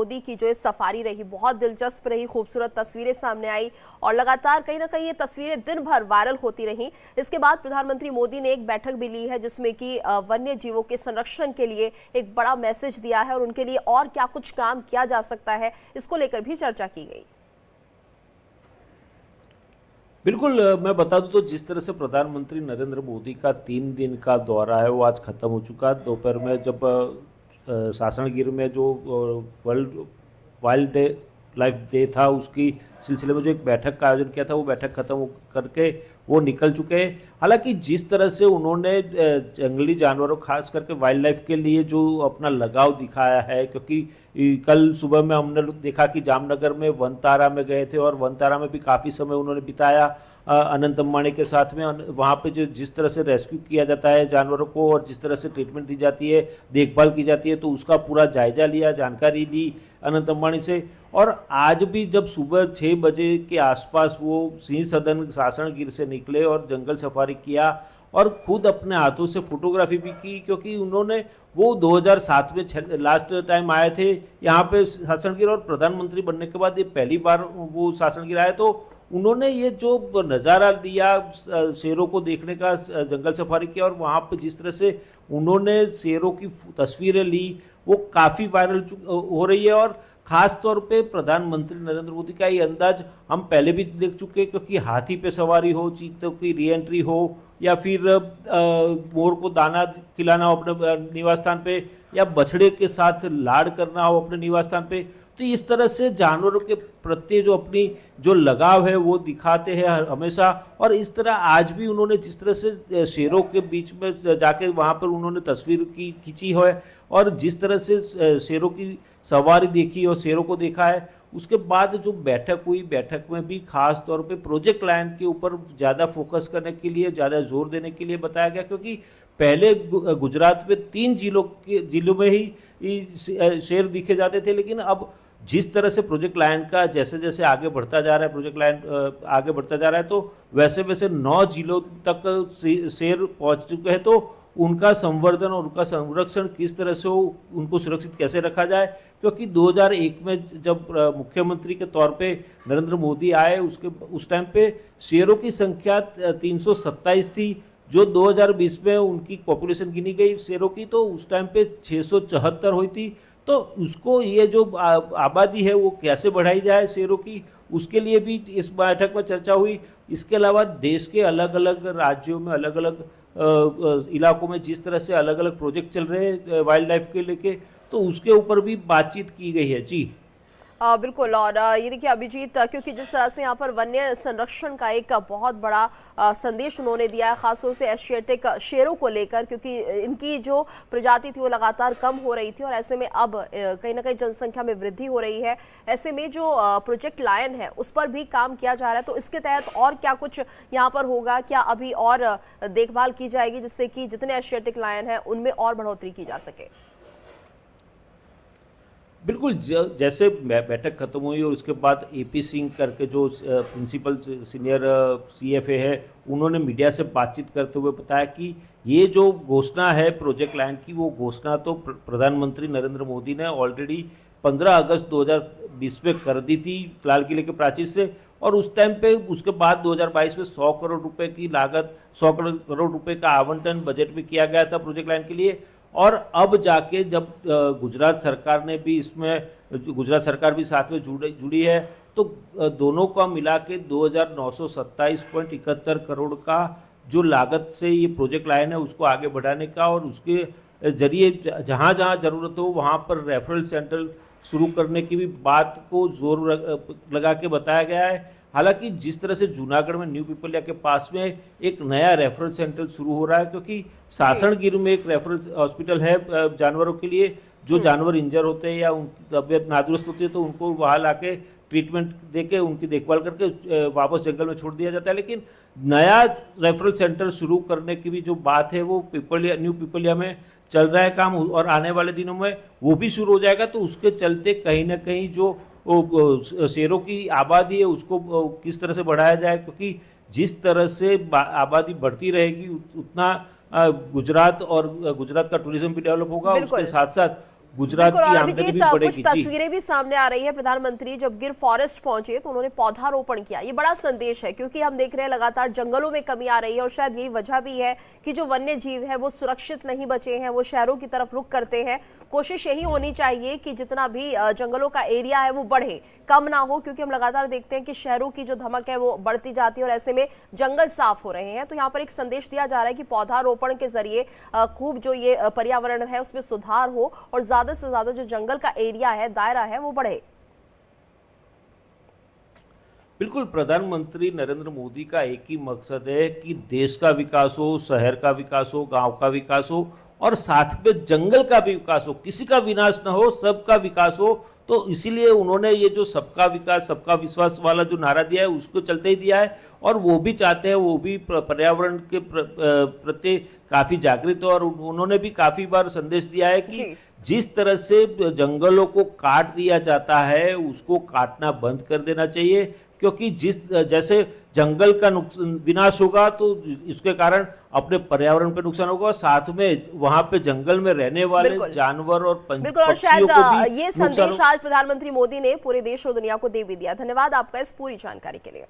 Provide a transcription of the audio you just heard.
मोदी की जो सफारी रही बहुत दिलचस्प रही, खूबसूरत तस्वीरें सामने आई और लगातार कहीं ना कहीं ये तस्वीरें दिन भर वायरल होती रहीं। इसके बाद प्रधानमंत्री मोदी ने एक बैठक भी ली है जिसमें कि वन्य जीवों के संरक्षण के लिए एक बड़ा मैसेज दिया है और उनके लिए और क्या कुछ काम किया जा सकता है इसको लेकर भी चर्चा की गई। बिल्कुल, मैं बता दूं तो जिस तरह से प्रधानमंत्री नरेंद्र मोदी का 3 दिन का दौरा है वो आज खत्म हो चुका। दोपहर में जब सासणगिर में जो वर्ल्ड वाइल्ड लाइफ डे था उसकी सिलसिले में जो एक बैठक का आयोजन किया था वो बैठक खत्म करके वो निकल चुके हैं। हालांकि जिस तरह से उन्होंने जंगली जानवरों खास करके वाइल्ड लाइफ के लिए जो अपना लगाव दिखाया है, क्योंकि कल सुबह में हमने देखा कि जामनगर में वनतारा में गए थे और वनतारा में भी काफ़ी समय उन्होंने बिताया अनंत अंबानी के साथ में। वहाँ पे जो जिस तरह से रेस्क्यू किया जाता है जानवरों को और जिस तरह से ट्रीटमेंट दी जाती है, देखभाल की जाती है, तो उसका पूरा जायजा लिया, जानकारी ली अनंत अंबानी से। और आज भी जब सुबह 6 बजे के आसपास वो सिंह सदन सासणगिर से निकले और जंगल सफारी किया और खुद अपने हाथों से फोटोग्राफी भी की, क्योंकि उन्होंने वो 2007 में लास्ट टाइम आए थे यहाँ पे सासणगिर और प्रधानमंत्री बनने के बाद ये पहली बार वो सासणगिर आए। तो उन्होंने ये जो नज़ारा लिया शेरों को देखने का, जंगल सफारी किया और वहाँ पे जिस तरह से उन्होंने शेरों की तस्वीरें ली वो काफ़ी वायरल हो रही है। और ख़ास तौर पे प्रधानमंत्री नरेंद्र मोदी का ये अंदाज हम पहले भी देख चुके हैं, क्योंकि हाथी पे सवारी हो, चीतों की रीएंट्री हो या फिर मोर को दाना खिलाना हो अपने निवास स्थान पे या बछड़े के साथ लाड़ करना हो अपने निवास स्थान पे, तो इस तरह से जानवरों के प्रति जो अपनी जो लगाव है वो दिखाते हैं हमेशा। और इस तरह आज भी उन्होंने जिस तरह से शेरों के बीच में जाके वहाँ पर उन्होंने तस्वीर खींची है और जिस तरह से शेरों की सवारी देखी और शेरों को देखा है, उसके बाद जो बैठक हुई, बैठक में भी खास तौर पे प्रोजेक्ट लायन के ऊपर ज़्यादा फोकस करने के लिए, ज़्यादा जोर देने के लिए बताया गया, क्योंकि पहले गुजरात में 3 जिलों में ही शेर दिखे जाते थे, लेकिन अब जिस तरह से प्रोजेक्ट लायन का जैसे जैसे आगे बढ़ता जा रहा है, प्रोजेक्ट लायन आगे बढ़ता जा रहा है, तो वैसे वैसे 9 जिलों तक शेर पहुंच चुके हैं। तो उनका संवर्धन और उनका संरक्षण किस तरह से हो, उनको सुरक्षित कैसे रखा जाए, क्योंकि 2001 में जब मुख्यमंत्री के तौर पे नरेंद्र मोदी आए उस टाइम पे शेरों की संख्या 327 थी। जो 2020 में उनकी पॉपुलेशन गिनी गई शेरों की तो उस टाइम पे 674 हुई थी। तो उसको ये जो आबादी है वो कैसे बढ़ाई जाए शेरों की, उसके लिए भी इस बैठक में चर्चा हुई। इसके अलावा देश के अलग अलग राज्यों में, अलग अलग इलाकों में जिस तरह से अलग अलग प्रोजेक्ट चल रहे हैं वाइल्ड लाइफ के लेके, तो उसके ऊपर भी बातचीत की गई है। जी बिल्कुल। और ये देखिए अभिजीत, क्योंकि जिस तरह से यहाँ पर वन्य संरक्षण का एक बहुत बड़ा संदेश उन्होंने दिया है, खासतौर से एशियाटिक शेरों को लेकर, क्योंकि इनकी जो प्रजाति थी वो लगातार कम हो रही थी और ऐसे में अब कहीं ना कहीं जनसंख्या में वृद्धि हो रही है। ऐसे में जो प्रोजेक्ट लायन है उस पर भी काम किया जा रहा है, तो इसके तहत और क्या कुछ यहाँ पर होगा, क्या अभी और देखभाल की जाएगी जिससे कि जितने एशियाटिक लायन हैं उनमें और बढ़ोतरी की जा सके? बिल्कुल, जैसे बैठक खत्म हुई और उसके बाद एपी सिंह करके जो प्रिंसिपल सीनियर सीएफए है, उन्होंने मीडिया से बातचीत करते हुए बताया कि ये जो घोषणा है प्रोजेक्ट लायन की, वो घोषणा तो प्रधानमंत्री नरेंद्र मोदी ने ऑलरेडी 15 अगस्त 2020 में कर दी थी लाल किले के प्राचीर से। और उस टाइम पे उसके बाद 2022 में 100 करोड़ रुपए की लागत, 100 करोड़ रुपए का आवंटन बजट में किया गया था प्रोजेक्ट लायन के लिए। और अब जाके जब गुजरात सरकार ने भी इसमें, गुजरात सरकार भी साथ में जुड़ी है, तो दोनों का मिला के 2927.71 करोड़ का जो लागत से ये प्रोजेक्ट लाइन है उसको आगे बढ़ाने का और उसके जरिए जहाँ जहाँ ज़रूरत हो वहाँ पर रेफरल सेंटर शुरू करने की भी बात को जोर लगा के बताया गया है। हालांकि जिस तरह से जूनागढ़ में न्यू पिपलिया के पास में एक नया रेफरल सेंटर शुरू हो रहा है, क्योंकि सासणगिर में एक रेफरल हॉस्पिटल है जानवरों के लिए, जो जानवर इंजर होते हैं या उनकी तबीयत नादुरुस्त होती है तो उनको वहाँ लाके ट्रीटमेंट देके उनकी देखभाल करके वापस जंगल में छोड़ दिया जाता है। लेकिन नया रेफरल सेंटर शुरू करने की भी जो बात है वो न्यू पिपलिया में चल रहा है काम, और आने वाले दिनों में वो भी शुरू हो जाएगा। तो उसके चलते कहीं ना कहीं जो शेरों की आबादी है उसको किस तरह से बढ़ाया जाए, क्योंकि जिस तरह से आबादी बढ़ती रहेगी उतना गुजरात और गुजरात का टूरिज्म भी डेवलप होगा, उसके साथ साथ गुजरात बिल्कुल, की और आमदनी भी अभिजीत बढ़ेगी। कुछ जी तस्वीरें भी सामने आ रही है। प्रधानमंत्री जब गिर फॉरेस्ट पहुंचे तो उन्होंने पौधारोपण किया। ये बड़ा संदेश है क्योंकि हम देख रहे हैं लगातार जंगलों में कमी आ रही है और शायद यही वजह भी है कि जो वन्य जीव है वो सुरक्षित नहीं बचे हैं, वो शहरों की तरफ रुख करते हैं। कोशिश यही होनी चाहिए कि जितना भी जंगलों का एरिया है वो बढ़े, कम ना हो, क्योंकि हम लगातार देखते हैं कि शहरों की जो धमक है वो बढ़ती जाती है और ऐसे में जंगल साफ हो रहे हैं। तो यहाँ पर एक संदेश दिया जा रहा है कि पौधारोपण के जरिए खूब जो ये पर्यावरण है उसमें सुधार हो और ज्यादा से ज्यादा जो जंगल का एरिया है, दायरा है, वो बढ़े। बिल्कुल, प्रधानमंत्री नरेंद्र मोदी का एक ही मकसद है कि देश का विकास हो, शहर का विकास हो, गांव का विकास हो और साथ में जंगल का भी विकास हो, किसी का विनाश ना हो, सबका विकास हो। तो इसीलिए उन्होंने ये जो सबका विकास सबका विश्वास वाला जो नारा दिया है उसको चलते ही दिया है और वो भी चाहते हैं, वो भी पर्यावरण के प्रति काफी जागृत हो और उन्होंने भी काफी बार संदेश दिया है कि जिस तरह से जंगलों को काट दिया जाता है उसको काटना बंद कर देना चाहिए, क्योंकि जैसे जंगल का विनाश होगा तो इसके कारण अपने पर्यावरण पे नुकसान होगा, साथ में वहां पे जंगल में रहने वाले जानवर और बिल्कुल, और शायद ये संदेश आज प्रधानमंत्री मोदी ने पूरे देश और दुनिया को दे भी दिया। धन्यवाद आपका इस पूरी जानकारी के लिए।